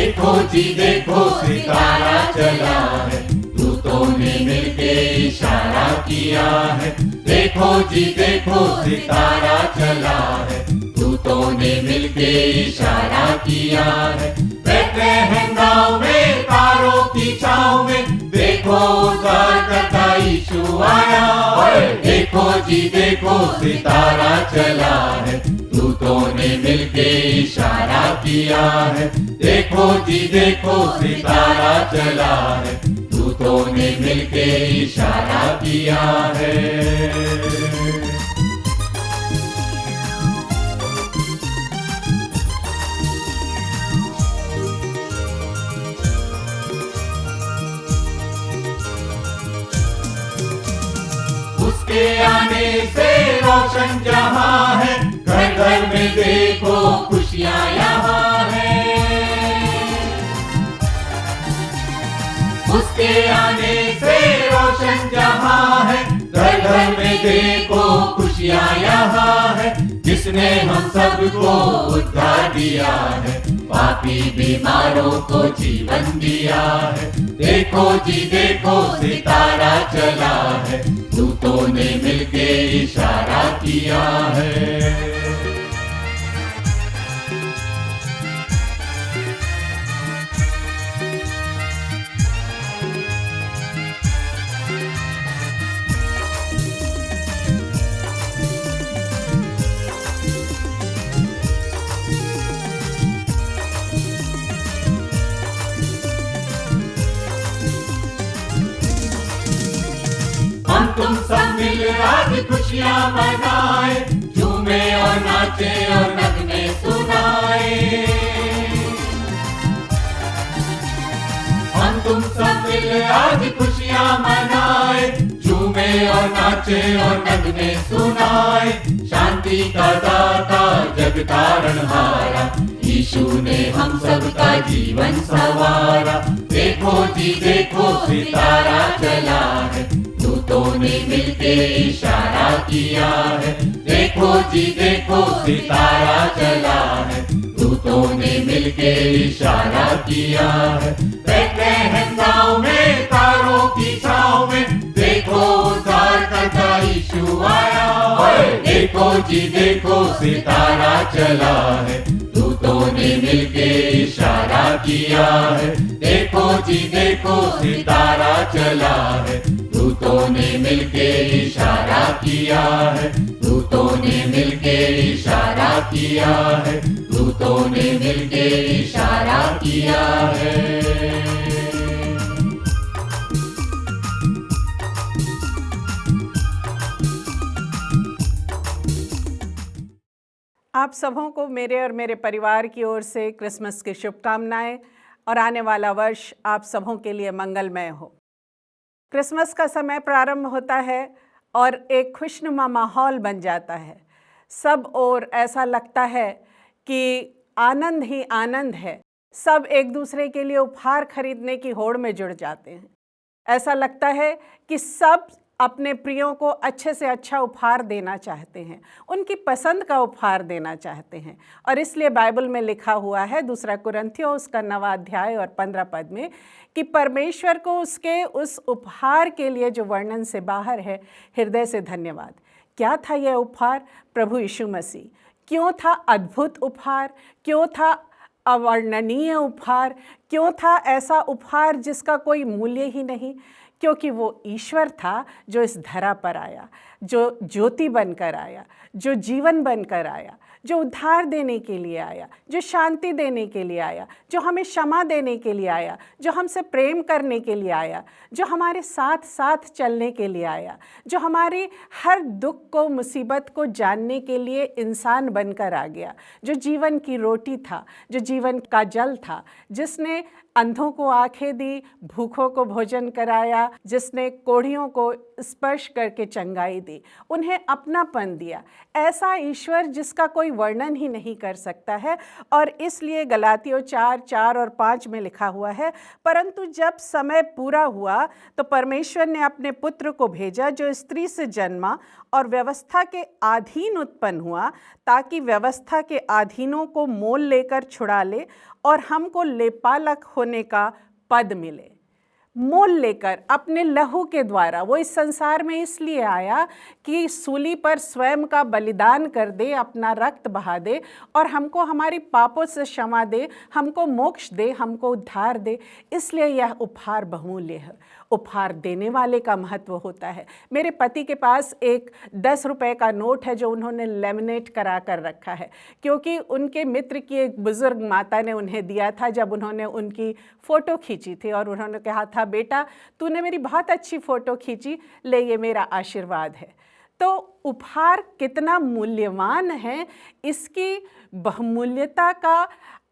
देखो जी देखो सितारा चला है, दूतों ने मिलके इशारा किया है। देखो जी देखो सितारा चला है, दूतों ने मिलके इशारा किया है। बैतलहम गाँव में तारों की छाँव में, देखो उद्धार करता यीशु आया। देखो जी देखो सितारा चला है, दूतों ने मिलके इशारा किया है। देखो जी देखो सितारा चला है, दूतों ने मिलके इशारा किया है। उसके आने से रोशन जहां है, घर घर में देखो खुशियां यहाँ है। उसके आने से रोशन जहां है, घर घर में देखो खुशियां यहाँ है। जिसने हम सबको उद्धार दिया है, पापी बीमारों को जीवन दिया है। देखो जी देखो सितारा चला है, दूतों ने मिलके इशारा किया है। तुम सब मिल आज खुशियां मनाए, झूमे और नाचे और नगमे सुनाए। हम तुम सब मिल आज खुशियां मनाए, झूमे और नाचे और नगमे सुनाए। शांति का दाता जग तारणहारा, यीशु ने हम सबका जीवन संवारा। देखो जी देखो सितारा चला है, दूतों ने मिलके इशारा किया है। देखो जी देखो सितारा चला है, दूतों ने मिलके इशारा किया है। बैतलहम गाँव में तारों की छाँव में, देखो उद्धार करता यीशु आया। देखो जी देखो सितारा चला है, दूतों ने मिलके इशारा किया है। देखो जी देखो सितारा चला है, दूतों ने मिलके इशारा किया है। दूतों ने मिलके इशारा किया है, दूतों ने मिलके इशारा किया है। आप सबों को मेरे और मेरे परिवार की ओर से क्रिसमस की शुभकामनाएं और आने वाला वर्ष आप सबों के लिए मंगलमय हो। क्रिसमस का समय प्रारंभ होता है और एक खुशनुमा माहौल बन जाता है। सब ओर ऐसा लगता है कि आनंद ही आनंद है। सब एक दूसरे के लिए उपहार खरीदने की होड़ में जुड़ जाते हैं। ऐसा लगता है कि सब अपने प्रियों को अच्छे से अच्छा उपहार देना चाहते हैं, उनकी पसंद का उपहार देना चाहते हैं। और इसलिए बाइबल में लिखा हुआ है 2 कुरिन्थियों उसका 9वां अध्याय और 15 पद में कि परमेश्वर को उसके उस उपहार के लिए जो वर्णन से बाहर है, हृदय से धन्यवाद। क्या था यह उपहार? प्रभु यीशु मसीह। क्यों था अद्भुत उपहार? क्यों था अवर्णनीय उपहार? क्यों था ऐसा उपहार जिसका कोई मूल्य ही नहीं? क्योंकि वो ईश्वर था जो इस धरा पर आया, जो ज्योति बनकर आया, जो जीवन बनकर आया, जो उद्धार देने के लिए आया, जो शांति देने के लिए आया, जो हमें क्षमा देने के लिए आया, जो हमसे प्रेम करने के लिए आया, जो हमारे साथ साथ चलने के लिए आया, जो हमारी हर दुख को मुसीबत को जानने के लिए इंसान बनकर आ गया, जो जीवन की रोटी था, जो जीवन का जल था, जिसने अंधों को आंखें दी, भूखों को भोजन कराया, जिसने कोढ़ियों को स्पर्श करके चंगाई दी, उन्हें अपनापन दिया। ऐसा ईश्वर जिसका कोई वर्णन ही नहीं कर सकता है। और इसलिए गलातियों 4:4 और 5 में लिखा हुआ है, परंतु जब समय पूरा हुआ तो परमेश्वर ने अपने पुत्र को भेजा जो स्त्री से जन्मा और व्यवस्था के अधीन उत्पन्न हुआ, ताकि व्यवस्था के अधीनों को मोल लेकर छुड़ा ले और हमको लेपालक होने का पद मिले। मोल लेकर अपने लहू के द्वारा वो इस संसार में इसलिए आया कि सूली पर स्वयं का बलिदान कर दे, अपना रक्त बहा दे और हमको हमारी पापों से क्षमा दे, हमको मोक्ष दे, हमको उद्धार दे। इसलिए यह उपहार बहुमूल्य है। उपहार देने वाले का महत्व होता है। मेरे पति के पास एक 10 रुपए का नोट है जो उन्होंने लेमिनेट करा कर रखा है, क्योंकि उनके मित्र की एक बुजुर्ग माता ने उन्हें दिया था जब उन्होंने उनकी फ़ोटो खींची थी और उन्होंने कहा था, बेटा तूने मेरी बहुत अच्छी फ़ोटो खींची, ले ये मेरा आशीर्वाद है। तो उपहार कितना मूल्यवान है, इसकी बहुमूल्यता का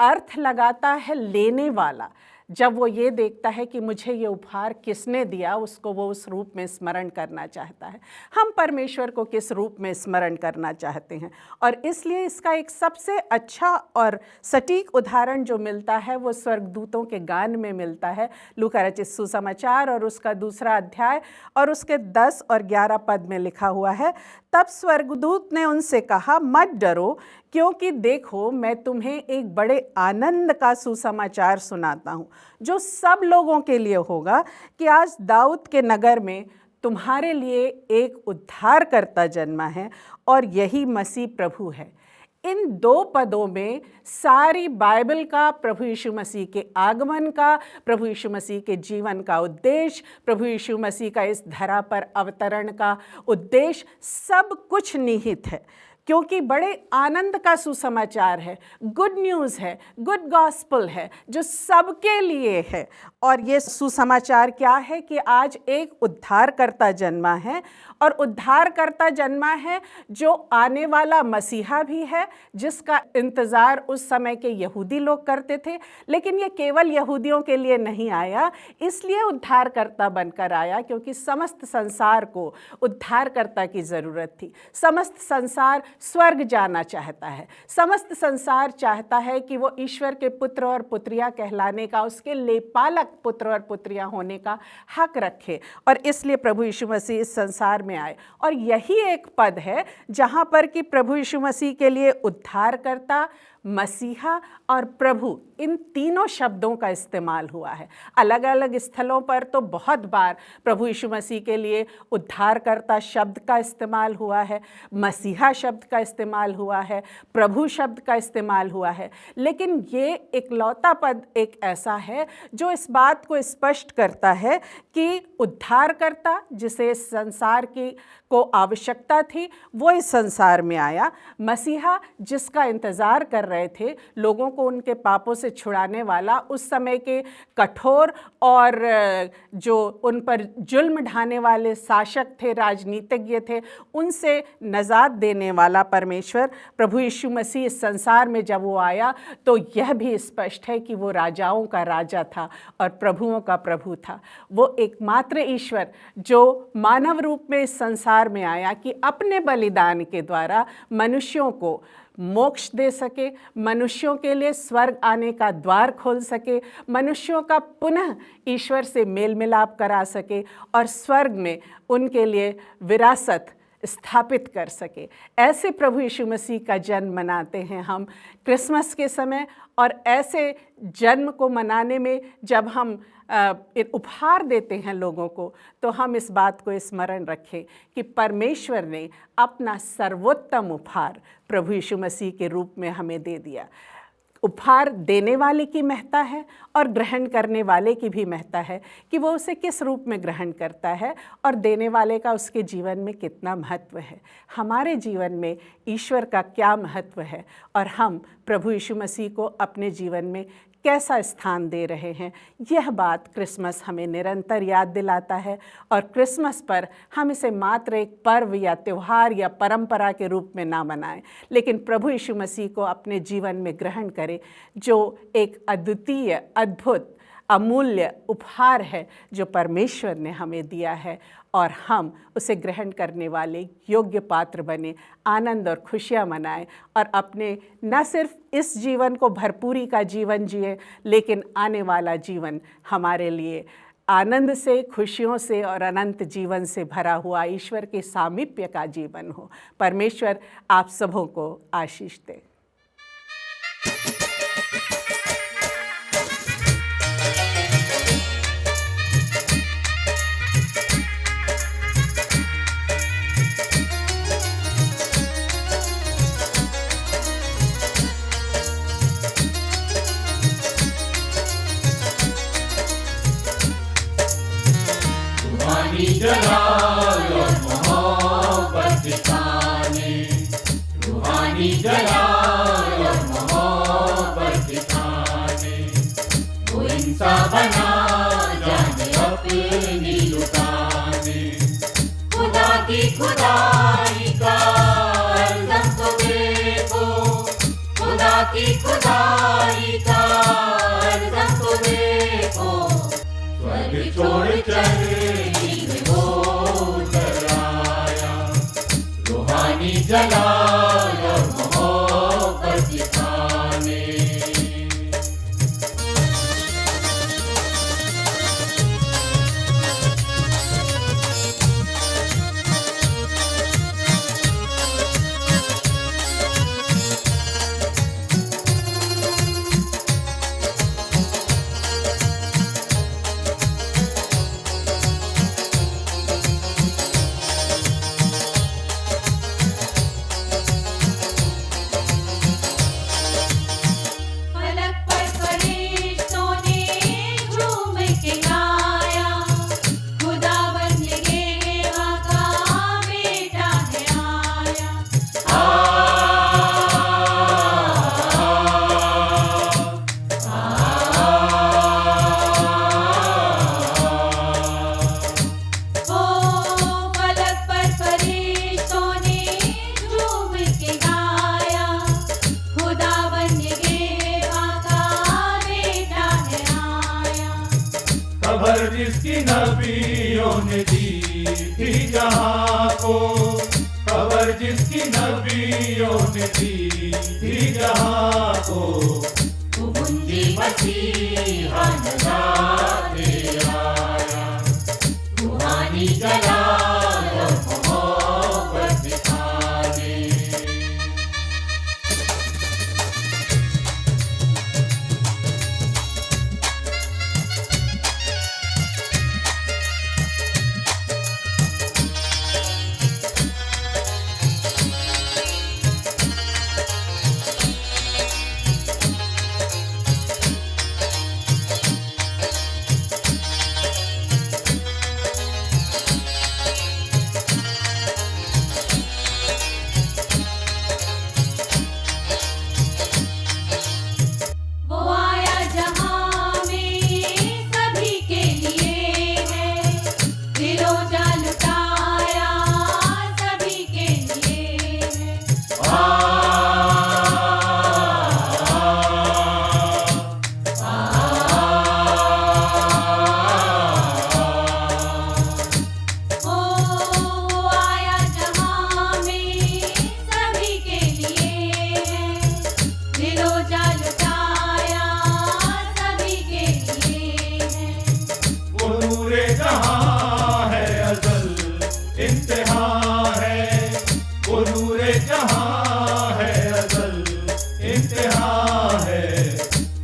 अर्थ लगाता है लेने वाला। जब वो ये देखता है कि मुझे ये उपहार किसने दिया, उसको वो उस रूप में स्मरण करना चाहता है। हम परमेश्वर को किस रूप में स्मरण करना चाहते हैं, और इसलिए इसका एक सबसे अच्छा और सटीक उदाहरण जो मिलता है वो स्वर्गदूतों के गान में मिलता है। लूका रचित सुसमाचार और उसका 2 अध्याय और उसके 10 और 11 पद में लिखा हुआ है, तब स्वर्गदूत ने उनसे कहा, मत डरो, क्योंकि देखो मैं तुम्हें एक बड़े आनंद का सुसमाचार सुनाता हूँ, जो सब लोगों के लिए होगा, कि आज दाऊद के नगर में तुम्हारे लिए एक उद्धारकर्ता जन्मा है और यही मसीह प्रभु है। इन 2 पदों में सारी बाइबल का, प्रभु यीशु मसीह के आगमन का, प्रभु यीशु मसीह के जीवन का उद्देश्य, प्रभु यीशु मसीह का इस धरा पर अवतरण का उद्देश्य, सब कुछ निहित है। क्योंकि बड़े आनंद का सुसमाचार है, गुड न्यूज़ है, गुड गॉस्पेल है, जो सबके लिए है। और ये सुसमाचार क्या है कि आज एक उद्धारकर्ता जन्मा है, और उद्धारकर्ता जन्मा है जो आने वाला मसीहा भी है, जिसका इंतज़ार उस समय के यहूदी लोग करते थे। लेकिन ये केवल यहूदियों के लिए नहीं आया, इसलिए उद्धारकर्ता बनकर आया क्योंकि समस्त संसार को उद्धारकर्ता की ज़रूरत थी। समस्त संसार स्वर्ग जाना चाहता है, समस्त संसार चाहता है कि वो ईश्वर के पुत्र और पुत्रियां कहलाने का, उसके लेपालक पुत्र और पुत्रियां होने का हक रखे। और इसलिए प्रभु यीशु मसीह इस संसार में आए। और यही एक पद है जहां पर कि प्रभु यीशु मसीह के लिए उद्धारकर्ता, मसीहा और प्रभु, इन तीनों शब्दों का इस्तेमाल हुआ है। अलग अलग स्थलों पर तो बहुत बार प्रभु यीशु मसीह के लिए उद्धारकर्ता शब्द का इस्तेमाल हुआ है, मसीहा शब्द का इस्तेमाल हुआ है, प्रभु शब्द का इस्तेमाल हुआ है। लेकिन ये इकलौता पद एक ऐसा है जो इस बात को स्पष्ट करता है कि उद्धारकर्ता, जिसे इस संसार की को आवश्यकता थी, वो इस संसार में आया। मसीहा, जिसका इंतज़ार कर रहे थे, लोगों को उनके पापों से छुड़ाने वाला, उस समय के कठोर और जो उन पर जुल्म ढाने वाले शासक थे, राजनीतिज्ञ थे, उनसे नजात देने वाला परमेश्वर प्रभु यीशु मसीह इस संसार में जब वो आया, तो यह भी स्पष्ट है कि वो राजाओं का राजा था और प्रभुओं का प्रभु था। वो एकमात्र ईश्वर जो मानव रूप में इस संसार में आया कि अपने बलिदान के द्वारा मनुष्यों को मोक्ष दे सके, मनुष्यों के लिए स्वर्ग आने का द्वार खोल सके, मनुष्यों का पुनः ईश्वर से मेल मिलाप करा सके और स्वर्ग में उनके लिए विरासत स्थापित कर सके। ऐसे प्रभु यीशु मसीह का जन्म मनाते हैं हम क्रिसमस के समय। और ऐसे जन्म को मनाने में जब हम उपहार देते हैं लोगों को, तो हम इस बात को स्मरण रखें कि परमेश्वर ने अपना सर्वोत्तम उपहार प्रभु यीशु मसीह के रूप में हमें दे दिया। उपहार देने वाले की महत्ता है और ग्रहण करने वाले की भी महत्ता है कि वो उसे किस रूप में ग्रहण करता है और देने वाले का उसके जीवन में कितना महत्व है। हमारे जीवन में ईश्वर का क्या महत्व है और हम प्रभु यीशु मसीह को अपने जीवन में कैसा स्थान दे रहे हैं, यह बात क्रिसमस हमें निरंतर याद दिलाता है। और क्रिसमस पर हम इसे मात्र एक पर्व या त्यौहार या परंपरा के रूप में ना मनाएं, लेकिन प्रभु यीशु मसीह को अपने जीवन में ग्रहण करें, जो एक अद्वितीय, अद्भुत, अमूल्य उपहार है जो परमेश्वर ने हमें दिया है, और हम उसे ग्रहण करने वाले योग्य पात्र बने, आनंद और खुशियाँ मनाएं और अपने न सिर्फ इस जीवन को भरपूरी का जीवन जिए, लेकिन आने वाला जीवन हमारे लिए आनंद से, खुशियों से और अनंत जीवन से भरा हुआ ईश्वर के सामीप्य का जीवन हो। परमेश्वर आप सबों को आशीष दे। रूहानी जलाल और मोहब्बत दिखाने, रूहानी जलाल और मोहब्बत दिखाने, वो इंसान बना जाने अपनी लुटाने। खुदा की खुदाई का अर्ज़म तो देखो, खुदा की खुदाई का अर्ज़म तो देखो। स्वर्ग छोड़ चरनी में वो उतर आया, रूहानी जलाल और मोहब्बत दिखाने। खबर जिसकी नबियों ने दी थी जहां को, खबर जिसकी नबियों ने दी थी जहां को, वो मुंजी मसीहा नज़ार ले आया, रूहानी जलाल और मोहब्बत दिखाने।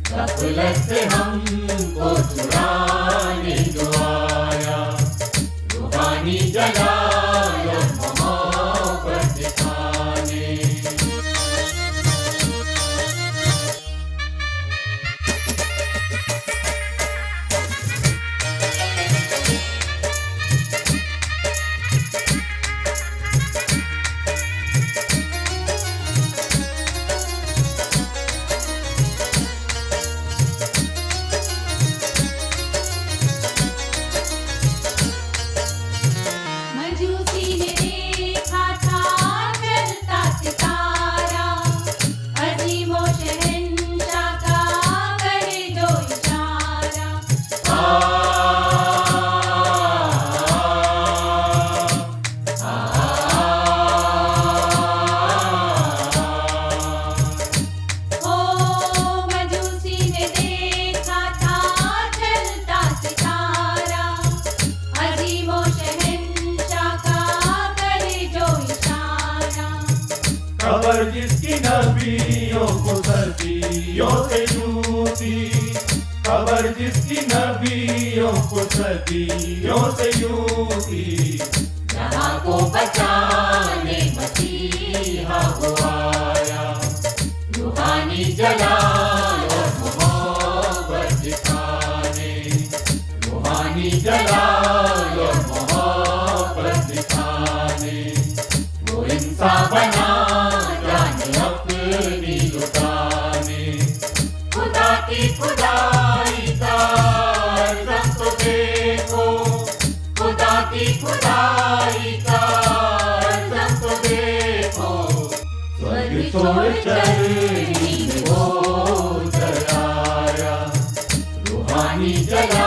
गफलत से हमको छुड़ाने जो आया, रूहानी जलाल और मोहब्बत दिखाने। खबर जिसकी नबियों को सदियों से यूं थी, खबर जिसकी नबियों को सदियों से यूं थी, जहां को बचाने मसीहा वो आया, रूहानी जलाल और मोहब्बत दिखाने, रूहानी जलाल और मोहब्बत दिखाने, वो इंसान बना जाने अपनी लुटाने, खुदा की खुदाई का रंग तो देखो, खुदा की खुदाई का रंग तो देखो, स्वर्ग छोड़ चरनी वो उतर आया, रूहानी जला